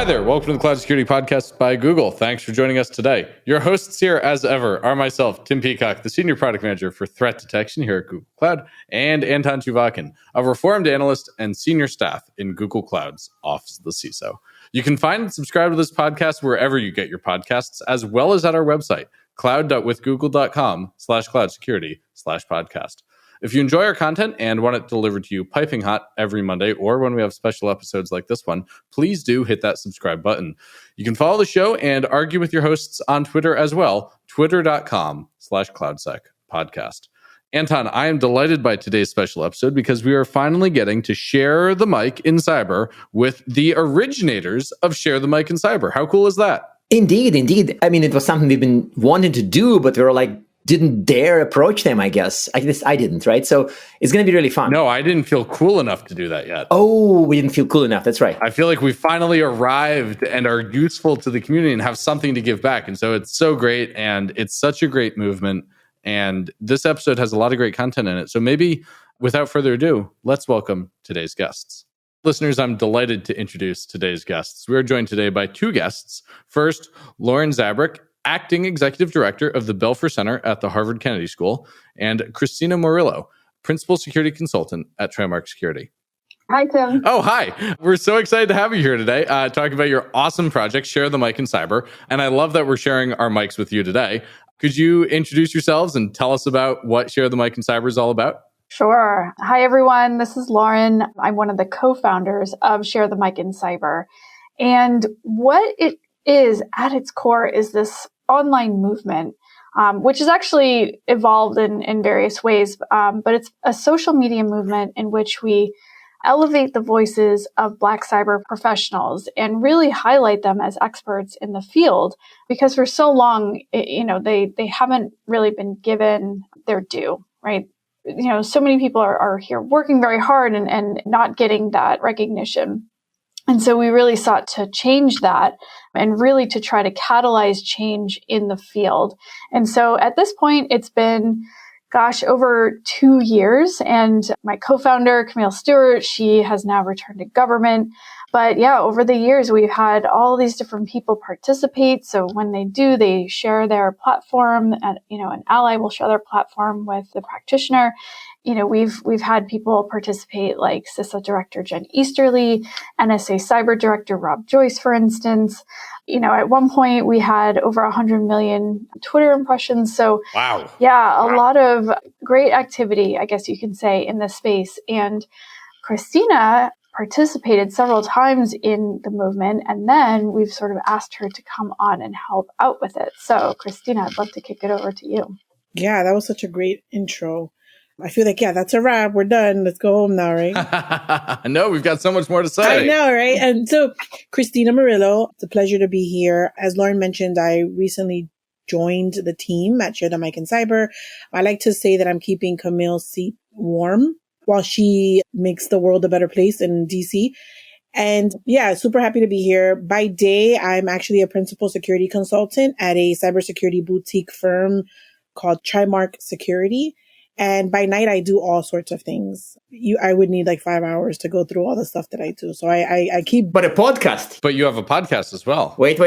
Hi there. Welcome to the Cloud Security Podcast by Google. Thanks for joining us today. Your hosts here, as ever, are myself, Tim Peacock, the Senior Product Manager for Threat Detection here at Google Cloud, and Anton Chuvakin, a reformed analyst and senior staff in Google Cloud's Office of the CISO. You can find and subscribe to this podcast wherever you get your podcasts, as well as at our website, cloud.withgoogle.com/cloud-security/podcast. If you enjoy our content and want it delivered to you piping hot every Monday, or when we have special episodes like this one, please do hit that subscribe button. You can follow the show and argue with your hosts on Twitter as well, twitter.com/cloudsecpodcast. Anton, I am delighted by today's special episode because we are finally getting to share the mic in cyber with the originators of Share the Mic in Cyber. How cool is that? Indeed. I mean, it was something we've been wanting to do, but we were like, didn't dare approach them, I guess. I didn't, right? So it's going to be really fun. No, I didn't feel cool enough to do that yet. Oh, we didn't feel cool enough. That's right. I feel like we finally arrived and are useful to the community and have something to give back. And so it's so great. And it's such a great movement. And this episode has a lot of great content in it. So maybe without further ado, let's welcome today's guests. Listeners, I'm delighted to introduce today's guests. We are joined today by two guests. First, Lauren Zabrick, Acting Executive Director of the Belfer Center at the Harvard Kennedy School, and Christina Murillo, Principal Security Consultant at Trimark Security. Hi, Tim. Oh, hi. We're so excited to have you here today, talking about your awesome project, Share the Mic in Cyber. And I love that we're sharing our mics with you today. Could you introduce yourselves and tell us about what Share the Mic in Cyber is all about? Sure. Hi, everyone. This is Lauren. I'm one of the co-founders of Share the Mic in Cyber. And what it is at its core is this online movement, which has actually evolved in various ways. But it's a social media movement in which we elevate the voices of Black cyber professionals and really highlight them as experts in the field, because for so long, they haven't really been given their due, right? So many people are here working very hard and not getting that recognition. And so we really sought to change that and really to try to catalyze change in the field. And so at this point, it's been, over 2 years. And my co-founder, Camille Stewart, she has now returned to government. But yeah, over the years, we've had all these different people participate. So when they do, they share their platform, and an ally will share their platform with the practitioner. We've had people participate like CISA Director Jen Easterly, NSA Cyber Director Rob Joyce, for instance. At one point we had over 100 million Twitter impressions. So wow. Yeah, a lot of great activity, I guess you can say, in this space. And Christina participated several times in the movement, and then we've sort of asked her to come on and help out with it. So Christina, I'd love to kick it over to you. Yeah, that was such a great intro. I feel like, that's a wrap. We're done. Let's go home now, right? No, we've got so much more to say. I know, right? And so, Christina Murillo, it's a pleasure to be here. As Lauren mentioned, I recently joined the team at Share the Mic in Cyber. I like to say that I'm keeping Camille's seat warm while she makes the world a better place in DC. And yeah, super happy to be here. By day, I'm actually a principal security consultant at a cybersecurity boutique firm called Trimark Security. And by night, I do all sorts of things. I would need like 5 hours to go through all the stuff that I do. So I keep... But a podcast. But you have a podcast as well. Wait.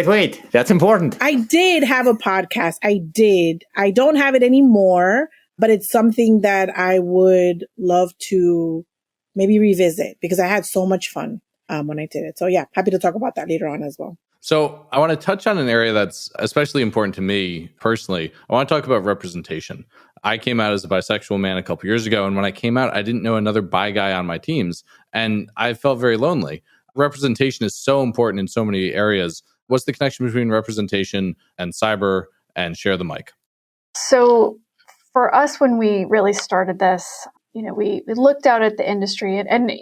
That's important. I did have a podcast. I did. I don't have it anymore, but it's something that I would love to maybe revisit because I had so much fun when I did it. So yeah, happy to talk about that later on as well. So I want to touch on an area that's especially important to me personally. I want to talk about representation. I came out as a bisexual man a couple years ago, and when I came out, I didn't know another bi guy on my teams, and I felt very lonely. Representation is so important in so many areas. What's the connection between representation and cyber and Share the Mic? So for us, when we really started this, we looked out at the industry and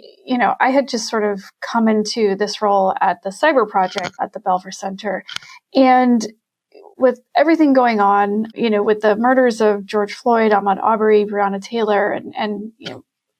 I had just sort of come into this role at the Cyber Project at the Belfer Center. And with everything going on, with the murders of George Floyd, Ahmaud Arbery, Breonna Taylor, and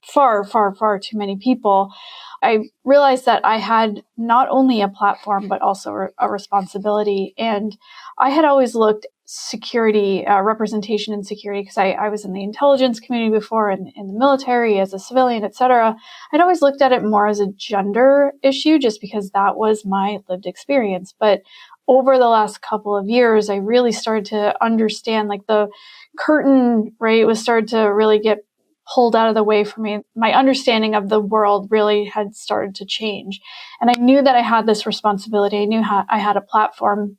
far, far, far too many people, I realized that I had not only a platform, but also a responsibility. And I had always looked security, representation and security, because I was in the intelligence community before and in the military as a civilian, et cetera. I'd always looked at it more as a gender issue just because that was my lived experience. But over the last couple of years, I really started to understand, like, the curtain, right, was started to really get pulled out of the way for me. My understanding of the world really had started to change. And I knew that I had this responsibility. I knew I had a platform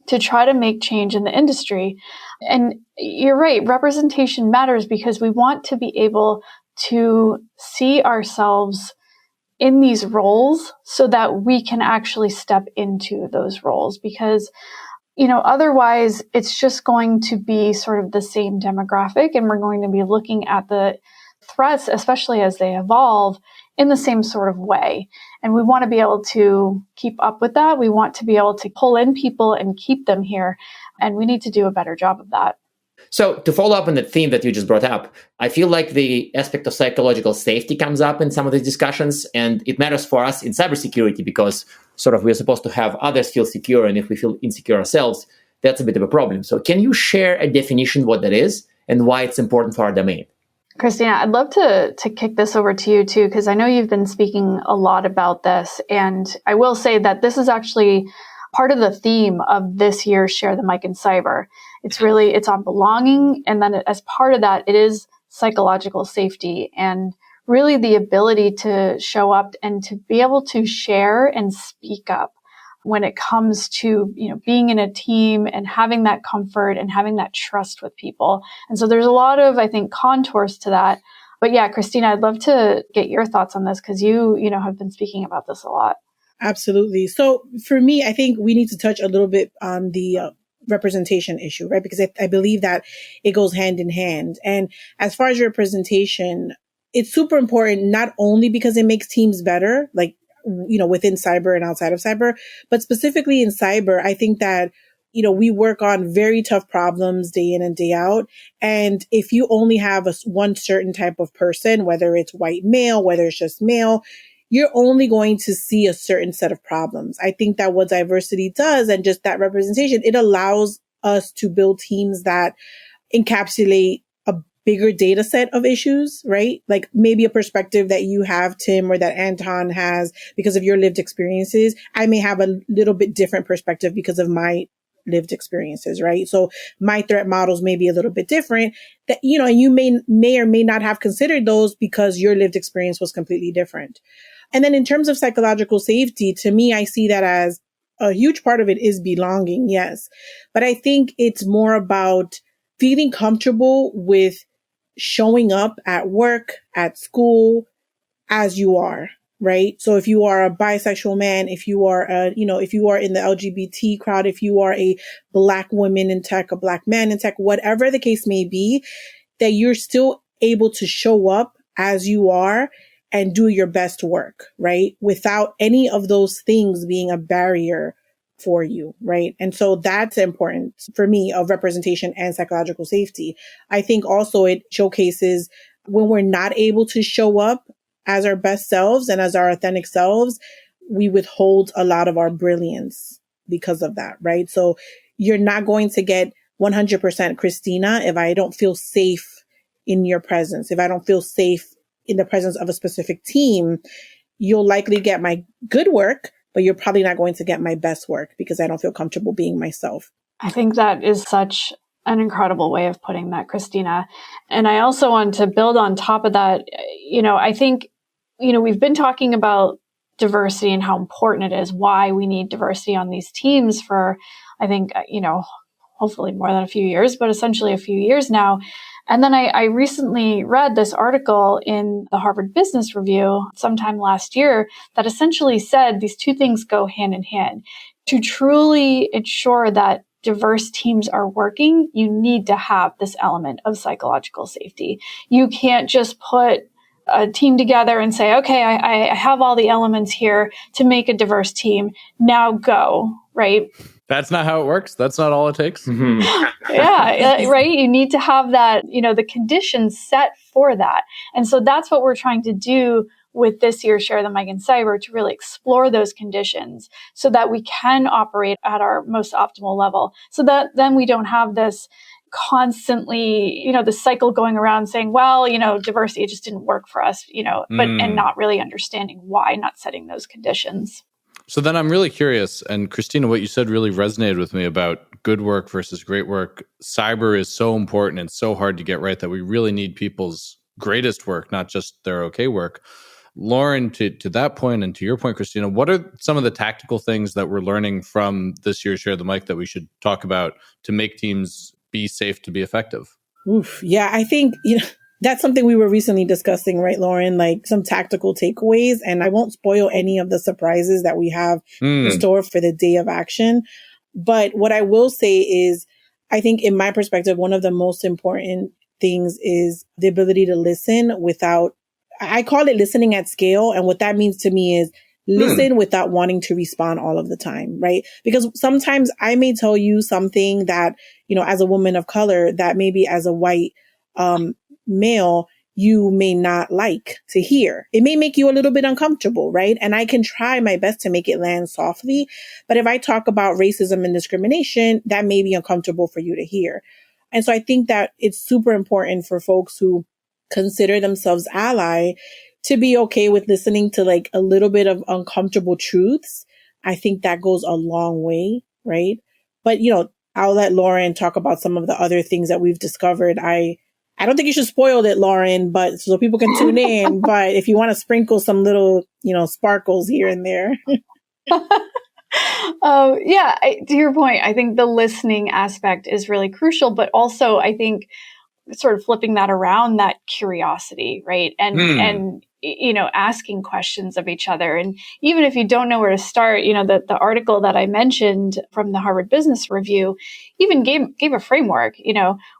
to try to make change in the industry. And you're right, representation matters because we want to be able to see ourselves in these roles so that we can actually step into those roles. Because, otherwise it's just going to be sort of the same demographic, and we're going to be looking at the threats, especially as they evolve, in the same sort of way. And we want to be able to keep up with that. We want to be able to pull in people and keep them here. And we need to do a better job of that. So to follow up on the theme that you just brought up, I feel like the aspect of psychological safety comes up in some of these discussions, and it matters for us in cybersecurity because sort of we're supposed to have others feel secure, and if we feel insecure ourselves, that's a bit of a problem. So can you share a definition what that is and why it's important for our domain? Christina, I'd love to kick this over to you too, because I know you've been speaking a lot about this. And I will say that this is actually part of the theme of this year's Share the Mic in Cyber. It's on belonging. And then as part of that, it is psychological safety and really the ability to show up and to be able to share and speak up when it comes to, being in a team and having that comfort and having that trust with people. And so there's a lot of, I think, contours to that. But yeah, Christina, I'd love to get your thoughts on this because you have been speaking about this a lot. Absolutely. So for me, I think we need to touch a little bit on the representation issue, right? Because I believe that it goes hand in hand. And as far as representation, it's super important, not only because it makes teams better, like, within cyber and outside of cyber, but specifically in cyber, I think that, we work on very tough problems day in and day out. And if you only have one certain type of person, whether it's white male, whether it's just male, you're only going to see a certain set of problems. I think that what diversity does, and just that representation, it allows us to build teams that encapsulate a bigger data set of issues, right? Like maybe a perspective that you have, Tim, or that Anton has because of your lived experiences. I may have a little bit different perspective because of my lived experiences, right? So my threat models may be a little bit different that, and you may or may not have considered those because your lived experience was completely different. And then in terms of psychological safety, to me, I see that as a huge part of it is belonging. Yes. But I think it's more about feeling comfortable with showing up at work, at school, as you are, right? So if you are a bisexual man, if you are if you are in the LGBT crowd, if you are a Black woman in tech, a Black man in tech, whatever the case may be, that you're still able to show up as you are and do your best work, right? Without any of those things being a barrier for you, right? And so that's important for me of representation and psychological safety. I think also it showcases when we're not able to show up as our best selves and as our authentic selves, we withhold a lot of our brilliance because of that, right? So you're not going to get 100% Christina if I don't feel safe in your presence. If I don't feel safe in the presence of a specific team, you'll likely get my good work, but you're probably not going to get my best work because I don't feel comfortable being myself. I think that is such an incredible way of putting that, Christina. And I also want to build on top of that. I think, we've been talking about diversity and how important it is, why we need diversity on these teams for, I think, hopefully more than a few years, but essentially a few years now. And then I recently read this article in the Harvard Business Review sometime last year that essentially said these two things go hand in hand. To truly ensure that diverse teams are working, you need to have this element of psychological safety. You can't just put a team together and say, okay, I have all the elements here to make a diverse team. Now go, right? That's not how it works. That's not all it takes. Mm-hmm. Yeah, right. You need to have that, the conditions set for that. And so that's what we're trying to do with this year's Share the Mic in Cyber to really explore those conditions so that we can operate at our most optimal level, so that then we don't have this constantly, the cycle going around saying, well, diversity just didn't work for us, and not really understanding why, not setting those conditions. So then I'm really curious, and Christina, what you said really resonated with me about good work versus great work. Cyber is so important and so hard to get right that we really need people's greatest work, not just their okay work. Lauren, to that point, and to your point, Christina, what are some of the tactical things that we're learning from this year's Share the Mic that we should talk about to make teams be safe to be effective? Oof. Yeah, I think, that's something we were recently discussing, right, Lauren? Like some tactical takeaways. And I won't spoil any of the surprises that we have in store for the day of action. But what I will say is, I think in my perspective, one of the most important things is the ability to listen without, I call it listening at scale. And what that means to me is listen without wanting to respond all of the time, right? Because sometimes I may tell you something that, as a woman of color, that maybe as a white male, you may not like to hear. It may make you a little bit uncomfortable, right? And I can try my best to make it land softly. But if I talk about racism and discrimination, that may be uncomfortable for you to hear. And so I think that it's super important for folks who consider themselves ally to be okay with listening to like a little bit of uncomfortable truths. I think that goes a long way, right? But, I'll let Lauren talk about some of the other things that we've discovered. I don't think you should spoil it, Lauren, but so people can tune in. But if you want to sprinkle some little, sparkles here and there. To your point, I think the listening aspect is really crucial, but also I think sort of flipping that around, that curiosity, right? And asking questions of each other. And even if you don't know where to start, the article that I mentioned from the Harvard Business Review even gave a framework.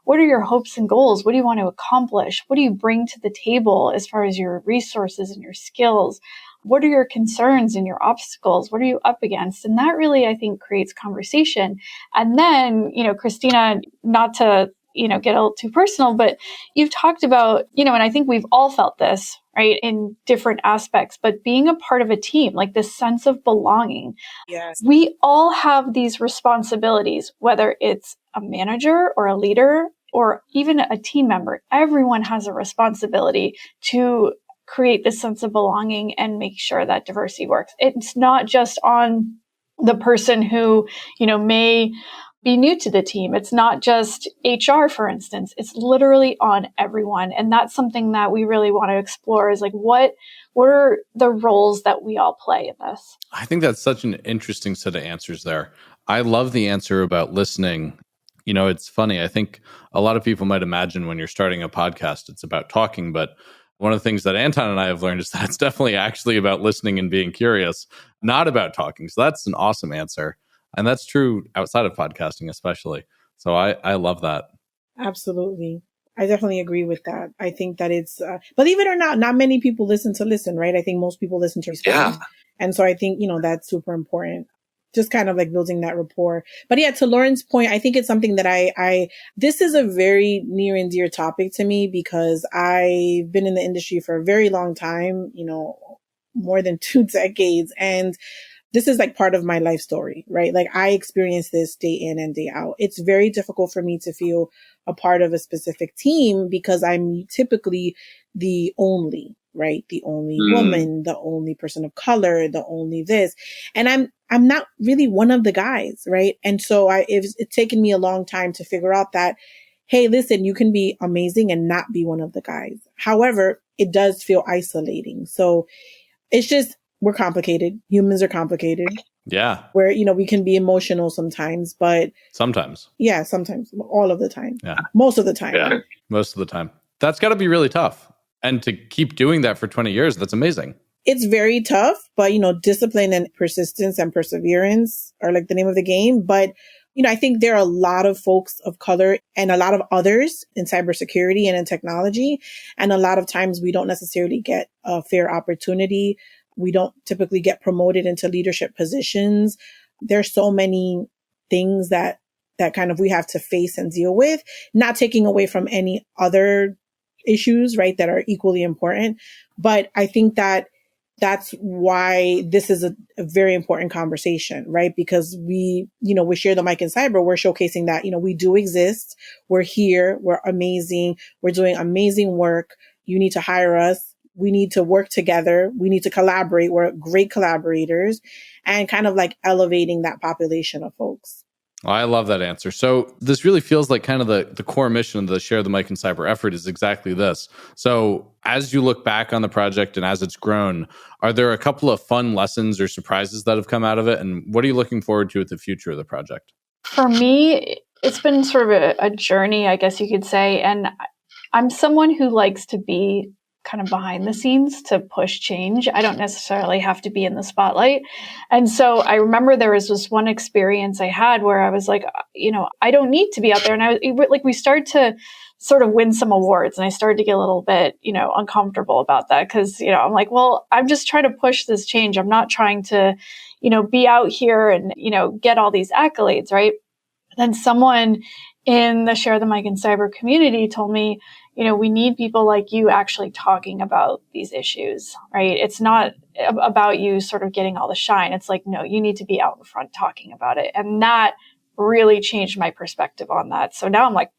What are your hopes and goals? What do you want to accomplish? What do you bring to the table as far as your resources and your skills? What are your concerns and your obstacles? What are you up against? And that really, I think, creates conversation. And then, Christina, not to get a little too personal, but you've talked about, and I think we've all felt this, right, in different aspects, but being a part of a team, like this sense of belonging. Yes. We all have these responsibilities, whether it's a manager or a leader or even a team member. Everyone has a responsibility to create this sense of belonging and make sure that diversity works. It's not just on the person who, may be new to the team. It's not just HR, for instance. It's literally on everyone. And that's something that we really want to explore is like, what are the roles that we all play in this? I think that's such an interesting set of answers there. I love the answer about listening. It's funny. I think a lot of people might imagine when you're starting a podcast, it's about talking. But one of the things that Anton and I have learned is that it's definitely actually about listening and being curious, not about talking. So that's an awesome answer. And that's true outside of podcasting, especially. So I love that. Absolutely. I definitely agree with that. I think that it's, believe it or not many people listen, right? I think most people listen to respond. Yeah. And so I think, that's super important. Just kind of like building that rapport. But yeah, to Lauren's point, I think it's something that this is a very near and dear topic to me because I've been in the industry for a very long time, more than 2 decades. And this is like part of my life story, right? Like I experience this day in and day out. It's very difficult for me to feel a part of a specific team because I'm typically the only, right? The only woman, the only person of color, the only this. And I'm not really one of the guys, right? And so it's taken me a long time to figure out that, hey, listen, you can be amazing and not be one of the guys. However, it does feel isolating. So it's just, we're complicated. Humans are complicated. Yeah. Where, we can be emotional sometimes, but sometimes. Yeah, sometimes. All of the time. Yeah. Most of the time. Yeah. Most of the time. That's got to be really tough. And to keep doing that for 20 years, that's amazing. It's very tough, but, discipline and persistence and perseverance are like the name of the game. But, I think there are a lot of folks of color and a lot of others in cybersecurity and in technology. And a lot of times we don't necessarily get a fair opportunity. We don't typically get promoted into leadership positions. There's so many things that kind of we have to face and deal with, not taking away from any other issues, right, that are equally important. But I think that that's why this is a very important conversation, right? Because we Share the Mic in Cyber, we're showcasing that, we do exist. We're here. We're amazing. We're doing amazing work. You need to hire us. We need to work together. We need to collaborate. We're great collaborators, and kind of like elevating that population of folks. Oh, I love that answer. So this really feels like kind of the core mission of the Share the Mic in Cyber effort is exactly this. So as you look back on the project and as it's grown, are there a couple of fun lessons or surprises that have come out of it? And what are you looking forward to with the future of the project? For me, it's been sort of a journey, I guess you could say. And I'm someone who likes to be kind of behind the scenes to push change. I don't necessarily have to be in the spotlight. And so I remember there was this one experience I had where I was like, I don't need to be out there. And we started to sort of win some awards, and I started to get a little bit, uncomfortable about that. Cause, I'm like, well, I'm just trying to push this change. I'm not trying to, be out here and, get all these accolades. Right. Then someone in the Share the Mic in Cyber community told me, we need people like you actually talking about these issues, right? It's not about you sort of getting all the shine. It's like, no, you need to be out in front talking about it. And that really changed my perspective on that. So now I'm like,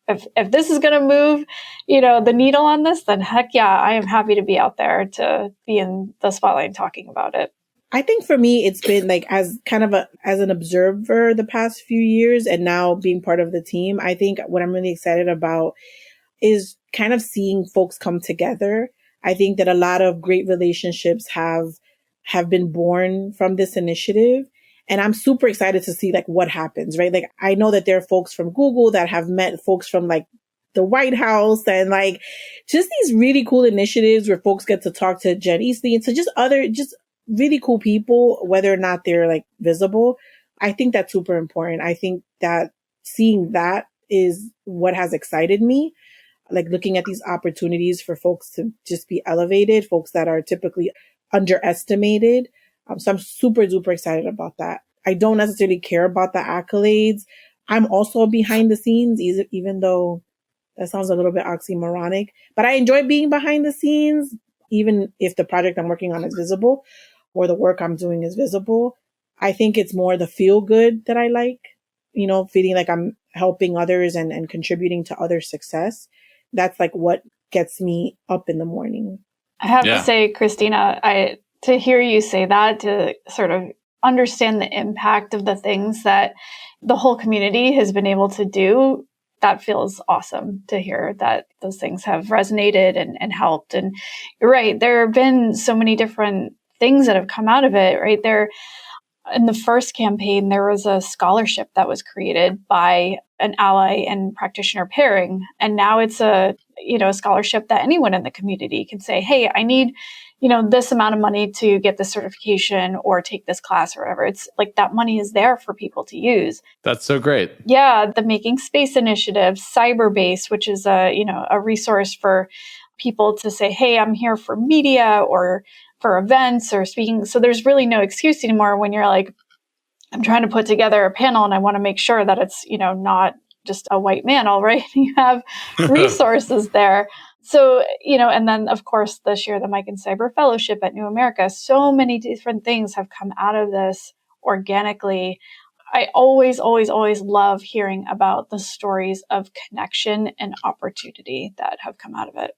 if this is going to move, the needle on this, then heck yeah, I am happy to be out there to be in the spotlight and talking about it. I think for me, it's been like as an observer the past few years, and now being part of the team. I think what I'm really excited about is kind of seeing folks come together. I think that a lot of great relationships have been born from this initiative. And I'm super excited to see like what happens, right? Like I know that there are folks from Google that have met folks from like the White House, and like just these really cool initiatives where folks get to talk to Jen Eastley and to just really cool people, whether or not they're like visible. I think that's super important. I think that seeing that is what has excited me. Like looking at these opportunities for folks to just be elevated, folks that are typically underestimated. So I'm super duper excited about that. I don't necessarily care about the accolades. I'm also behind the scenes, even though that sounds a little bit oxymoronic, but I enjoy being behind the scenes, even if the project I'm working on is visible or the work I'm doing is visible. I think it's more the feel good that I like, feeling like I'm helping others and contributing to other success. That's like what gets me up in the morning. I have to say, Christina, to hear you say that, to sort of understand the impact of the things that the whole community has been able to do, that feels awesome to hear that those things have resonated and helped. And you're right, there have been so many different things that have come out of it, right? In the first campaign, there was a scholarship that was created by an ally and practitioner pairing. And now it's a scholarship that anyone in the community can say, hey, I need, this amount of money to get this certification or take this class or whatever. It's like that money is there for people to use. That's so great. Yeah. The Making Space initiative, Cyberbase, which is a resource for people to say, hey, I'm here for media or for events or speaking. So there's really no excuse anymore when you're like, I'm trying to put together a panel and I want to make sure that it's, not just a white man, all right? You have resources there. So, and then of course the Share the Mic in Cyber Fellowship at New America. So many different things have come out of this organically. I always, always, always love hearing about the stories of connection and opportunity that have come out of it.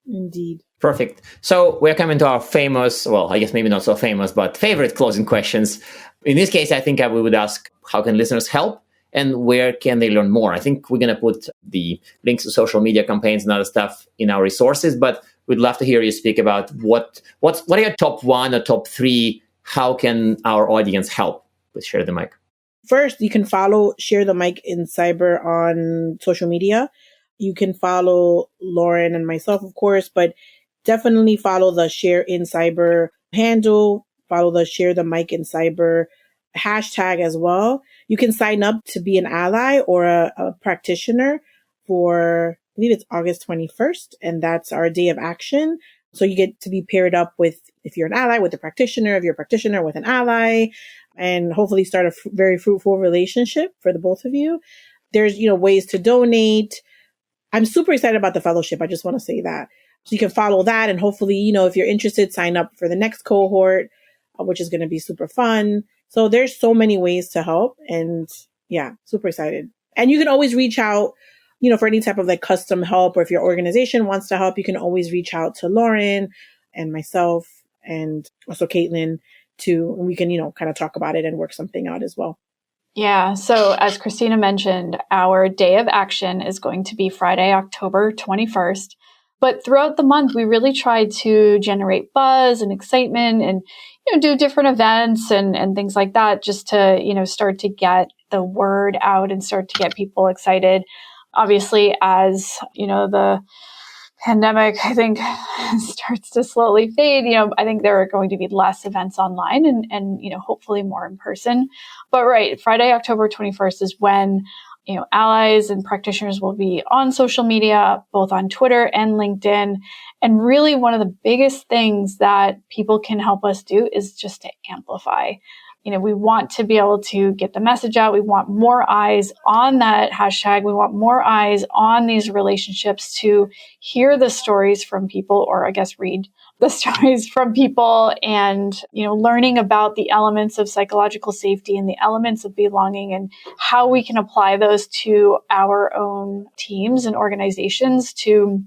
Indeed. Perfect. So we're coming to our famous, well, I guess maybe not so famous, but favorite closing questions. In this case, I think we would ask, how can listeners help and where can they learn more? I think we're going to put the links to social media campaigns and other stuff in our resources, but we'd love to hear you speak about what are your top one or top three? How can our audience help with Share the Mic? First, you can follow Share the Mic in Cyber on social media. You can follow Lauren and myself, of course, but definitely follow the Share in Cyber handle, follow the Share the Mic in Cyber hashtag as well. You can sign up to be an ally or a practitioner for, I believe it's August 21st, and that's our day of action. So you get to be paired up with, if you're an ally, with a practitioner, if you're a practitioner with an ally, and hopefully start a very fruitful relationship for the both of you. There's, ways to donate. I'm super excited about the fellowship. I just want to say that. So you can follow that. And hopefully, if you're interested, sign up for the next cohort, which is going to be super fun. So there's so many ways to help. And yeah, super excited. And you can always reach out, for any type of like custom help, or if your organization wants to help, you can always reach out to Lauren and myself and also Caitlin we can, kind of talk about it and work something out as well. Yeah. So as Christina mentioned, our day of action is going to be Friday, October 21st. But throughout the month, we really tried to generate buzz and excitement and, do different events and things like that, just to, start to get the word out and start to get people excited. Obviously, as, the pandemic, I think, starts to slowly fade, I think there are going to be less events online and hopefully more in person. But right, Friday, October 21st is when, allies and practitioners will be on social media, both on Twitter and LinkedIn. And really one of the biggest things that people can help us do is just to amplify. We want to be able to get the message out. We want more eyes on that hashtag. We want more eyes on these relationships to hear the stories from people, or I guess read the stories from people and, learning about the elements of psychological safety and the elements of belonging and how we can apply those to our own teams and organizations to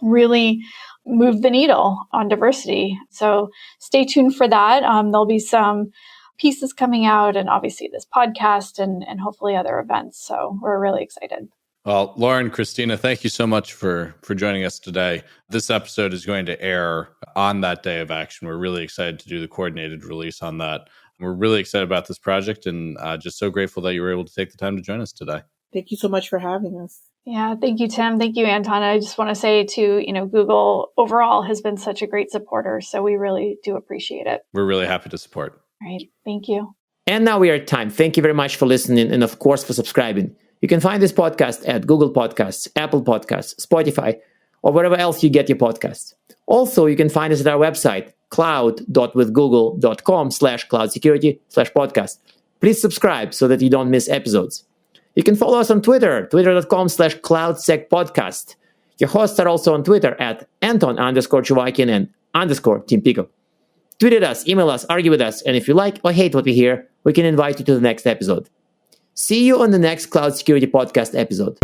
really move the needle on diversity. So stay tuned for that. There'll be some pieces coming out and obviously this podcast and hopefully other events. So we're really excited. Well, Lauren, Christina, thank you so much for joining us today. This episode is going to air on that day of action. We're really excited to do the coordinated release on that. We're really excited about this project and just so grateful that you were able to take the time to join us today. Thank you so much for having us. Yeah, thank you, Tim. Thank you, Anton. I just want to say too, Google overall has been such a great supporter. So we really do appreciate it. We're really happy to support. All right. Thank you. And now we are at time. Thank you very much for listening and, of course, for subscribing. You can find this podcast at Google Podcasts, Apple Podcasts, Spotify, or wherever else you get your podcasts. Also, you can find us at our website, cloud.withgoogle.com/cloudsecurity/podcast. Please subscribe so that you don't miss episodes. You can follow us on Twitter, twitter.com/cloudsecpodcast. Your hosts are also on Twitter at Anton_Chuvakin and _Team Pico. Tweet at us, email us, argue with us, and if you like or hate what we hear, we can invite you to the next episode. See you on the next Cloud Security Podcast episode.